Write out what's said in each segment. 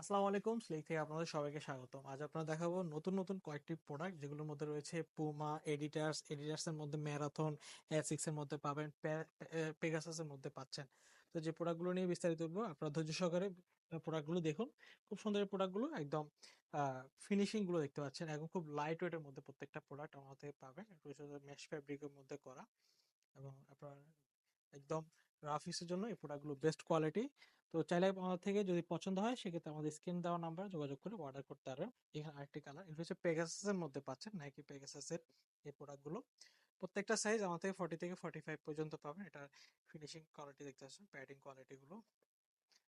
আসসালামু আলাইকুম, স্লেক থেকে আপনাদের সবাইকে স্বাগতম। আজ আপনারা দেখাবো নতুন নতুন কয়েকটি প্রোডাক্ট যেগুলোর মধ্যে রয়েছে পুমা, এডিটার্স এর মধ্যে ম্যারাথন, এসিক্স এর মধ্যে পাবেন, পেগাসাস এর মধ্যে পাচ্ছেন। তো যে প্রোডাক্টগুলো নিয়ে বিস্তারিত বলবো, আপনারা ধৈর্য সহকারে প্রোডাক্টগুলো দেখুন। খুব সুন্দর এই প্রোডাক্টগুলো, একদম ফিনিশিং গুলো দেখতে পাচ্ছেন, এবং খুব লাইট ওয়েটের মধ্যে প্রত্যেকটা প্রোডাক্ট আমার থেকে পাবেন। মেশ ফ্যাব্রিকের মধ্যে করা, এবং আপনার একদম রাফ ইউজের জন্য এই প্রোডাক্টগুলো বেস্ট কোয়ালিটি। তো চাইলে আমাদের থেকে যদি পছন্দ হয় সেক্ষেত্রে আমাদের স্ক্রিন দেওয়া নাম্বার যোগাযোগ করে অর্ডার করতে পারবেন। এখানে আরেকটি কালার, এটা হচ্ছে পেগাসাসের মধ্যে পাচ্ছেন, নাইকি পেগাসাসের এই প্রোডাক্টগুলো। প্রত্যেকটা সাইজ আমার থেকে 40 থেকে 45 পর্যন্ত পাবেন। এটা ফিনিশিং কোয়ালিটি দেখতে পাচ্ছেন, প্যাডিং কোয়ালিটি গুলো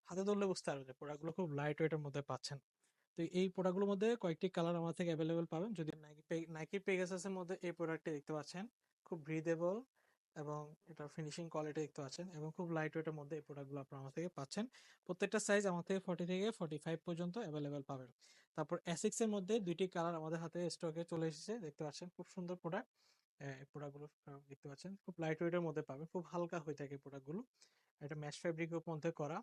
হাতে ধরলে বুঝতে পারবেন যে প্রোডাক্টগুলো খুব লাইট ওয়েটের মধ্যে পাচ্ছেন। তো এই প্রোডাক্টগুলোর মধ্যে কয়েকটি কালার আমার থেকে অ্যাভেলেবেল পাবেন। যদি নাইকি পেগাসাসের মধ্যে এই প্রোডাক্টটি দেখতে পাচ্ছেন, খুব ব্রিদেবল, এবং এটা ফিনিশিং কোয়ালিটি দেখতে পাচ্ছেন, এবং খুব লাইট ওয়েটের মধ্যে এই প্রোডাক্টগুলো আপনার আমার থেকে পাচ্ছেন। প্রত্যেকটা সাইজ আমার থেকে 40 থেকে 45 পর্যন্ত অ্যাভেলেবেল পাবেন। তারপর অ্যাসিক্স এর মধ্যে দুইটি কালার আমাদের হাতে স্টকে চলে এসেছে, দেখতে পাচ্ছেন খুব সুন্দর প্রোডাক্ট। এই প্রোডাক্টগুলো দেখতে পাচ্ছেন খুব লাইট ওয়েটের মধ্যে পাবেন, খুব হালকা হয়ে থাকে প্রোডাক্টগুলো। এটা ম্যাশ ফেব্রিকের মধ্যে করা।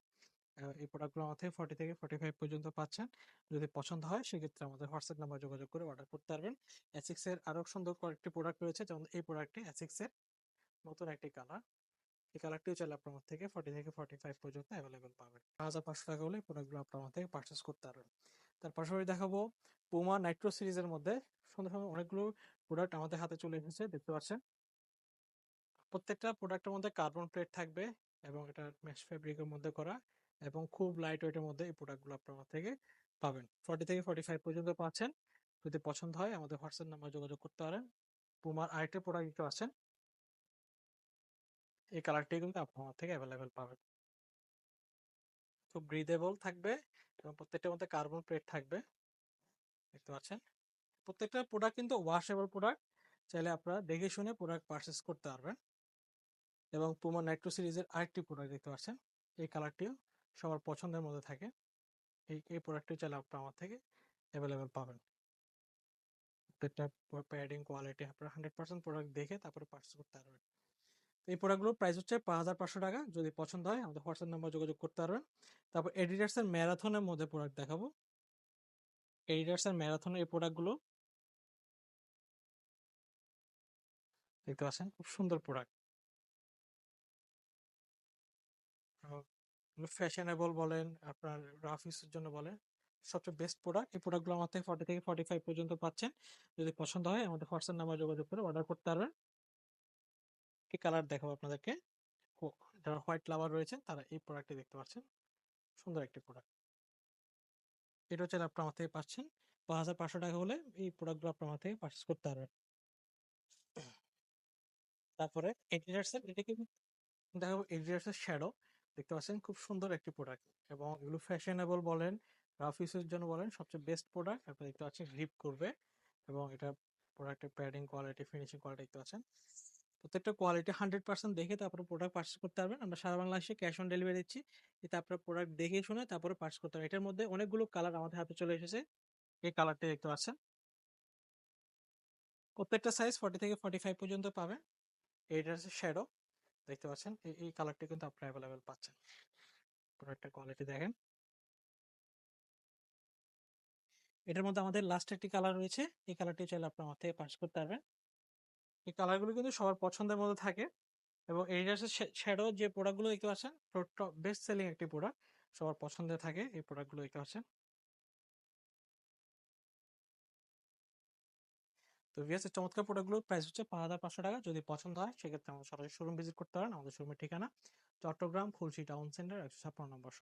এই প্রোডাক্টগুলো আমার থেকে 40 থেকে 45 পর্যন্ত পাচ্ছেন। যদি পছন্দ হয় সেক্ষেত্রে আমাদের হোয়াটসঅ্যাপ নাম্বার যোগাযোগ করে অর্ডার করতে পারবেন। অ্যাসিক্স এর আরো সুন্দর কয়েকটি প্রোডাক্ট রয়েছে, যেমন এই প্রোডাক্টটি অ্যাসিক্স এর নতুন একটি কালার। এই কালারটিও চাইলে আপনার আমার থেকে 40 থেকে 45 পর্যন্ত অ্যাভেলেবেল পাবেন। 5,500 টাকা হলে এই প্রোডাক্টগুলো আপনার আমার থেকে পারচেস করতে পারবেন। তার পাশাপাশি দেখাবো পুমা নাইট্রো সিরিজের মধ্যে সুন্দর সুন্দর অনেকগুলো প্রোডাক্ট আমাদের হাতে চলে এসেছে, দেখতে পাচ্ছেন। প্রত্যেকটা প্রোডাক্টের মধ্যে কার্বন প্লেট থাকবে, এবং এটা মেশ ফেব্রিকের মধ্যে করা, এবং খুব লাইট ওয়েটের মধ্যে এই প্রোডাক্টগুলো আপনার আমার থেকে পাবেন। 40 থেকে 45 পর্যন্ত পাচ্ছেন। যদি পছন্দ হয় আমাদের হোয়াটসঅ্যাপ নাম্বার যোগাযোগ করতে পারেন। পুমার আরেকটা প্রোডাক্ট দিতে পারছেন, এই কালারটি কিন্তু আপনার আমার থেকে অ্যাভেলেবেল পাবেন। খুব ব্রিদেবল থাকবে, এবং প্রত্যেকটার মধ্যে কার্বন প্লেট থাকবে, দেখতে পাচ্ছেন। প্রত্যেকটা প্রোডাক্ট কিন্তু ওয়াশেবল প্রোডাক্ট, চাইলে আপনারা দেখে শুনে প্রোডাক্ট পারচেস করতে পারবেন। এবং পুমা নাইট্রো সিরিজের আরেকটি প্রোডাক্ট দেখতে পাচ্ছেন, এই কালারটিও সবার পছন্দের মধ্যে থাকে। এই প্রোডাক্টটি চাইলে আপনার আমার থেকে অ্যাভেলেবেল পাবেন। প্রত্যেকটা প্যাডিং কোয়ালিটি আপনারা 100% প্রোডাক্ট দেখে তারপরে পারচেস করতে পারবেন। তো এই প্রোডাক্টগুলোর প্রাইস হচ্ছে 5,500 টাকা। যদি পছন্দ হয় আমাদের হোয়াটসঅ্যাপ নাম্বার যোগাযোগ করতে পারবেন। তারপর এডিডাস এর ম্যারাথনের মধ্যে প্রোডাক্ট দেখাবো। এডিডাস এর ম্যারাথনের এই প্রোডাক্টগুলো দেখতে পাচ্ছেন, খুব সুন্দর প্রোডাক্ট। ফ্যাশনেবল বলেন, আপনার রাফ ইউজের জন্য বলেন, সবচেয়ে বেস্ট প্রোডাক্ট। এই প্রোডাক্টগুলো আমার থেকে 40 থেকে 45 পর্যন্ত পাচ্ছেন। যদি পছন্দ হয় আমাদের হোয়াটসঅ্যাপ নাম্বার যোগাযোগ করে অর্ডার করতে পারবেন। কি কালার দেখাবো আপনাদেরকে। যারা হোয়াইট লাভার রয়েছে তারা এই প্রোডাক্টটি দেখতে পাচ্ছেন, সুন্দর একটি প্রোডাক্ট। এটা হচ্ছে আপনি আমার থেকে পাচ্ছেন। 5,500 টাকা হলে এই প্রোডাক্টগুলো আপনি আমার থেকে পারচেস করতে পারবেন। তারপরে এডিডাসের এটাকে দেখাবো, এডিডাসের শ্যাডো দেখতে পাচ্ছেন, খুব সুন্দর একটি প্রোডাক্ট। এবং এগুলো ফ্যাশনেবল বলেন, রাফ ইউজের জন্য বলেন, সবচেয়ে বেস্ট প্রোডাক্ট। আপনি দেখতে পাচ্ছেন রিপ করবে, এবং এটা প্রোডাক্টের প্যাডিং কোয়ালিটি, ফিনিশিং কোয়ালিটি দেখতে পাচ্ছেন। প্রত্যেকটা কোয়ালিটি 100% দেখে তারপরে প্রোডাক্ট পারচেস করতে পারবেন। আমরা সারা বাংলাদেশে ক্যাশ অন ডেলিভারি দিচ্ছি। এতে আপনার প্রোডাক্ট দেখে শুনে তারপরে পারচেস করতে পারবেন। এটার মধ্যে অনেকগুলো কালার আমাদের হাতে চলে এসেছে। এই কালারটি দেখতে পাচ্ছেন, প্রত্যেকটা সাইজ 40 থেকে 45 পর্যন্ত পাবেন। এইটা হচ্ছে শ্যাডো, দেখতে পাচ্ছেন। এই কালারটি কিন্তু আপনার অ্যাভেলেবেল পাচ্ছেন। প্রোডাক্টের কোয়ালিটি দেখেন। এটার মধ্যে আমাদের লাস্ট একটি কালার রয়েছে, এই কালারটি চাইলে আপনার আমার থেকে পারচেস করতে পারবেন। এই কালারগুলো কিন্তু সবার পছন্দের মধ্যে থাকে। এবং এই যে শ্যাডো যে প্রোডাক্টগুলো দেখতে পাচ্ছেন, বেস্ট সেলিং একটি প্রোডাক্ট, সবার পছন্দের থাকে এই প্রোডাক্টগুলো দেখতে পাচ্ছেন। তো ভিএস এর চমৎকার প্রোডাক্টগুলোর প্রাইস হচ্ছে 5,500 টাকা। যদি পছন্দ হয় সেক্ষেত্রে আমাদের সরাসরি শোরুম ভিজিট করতে পারেন। আমাদের শোরুমের ঠিকানা চট্টগ্রাম খুলশী টাউন সেন্টার 156 নম্বর।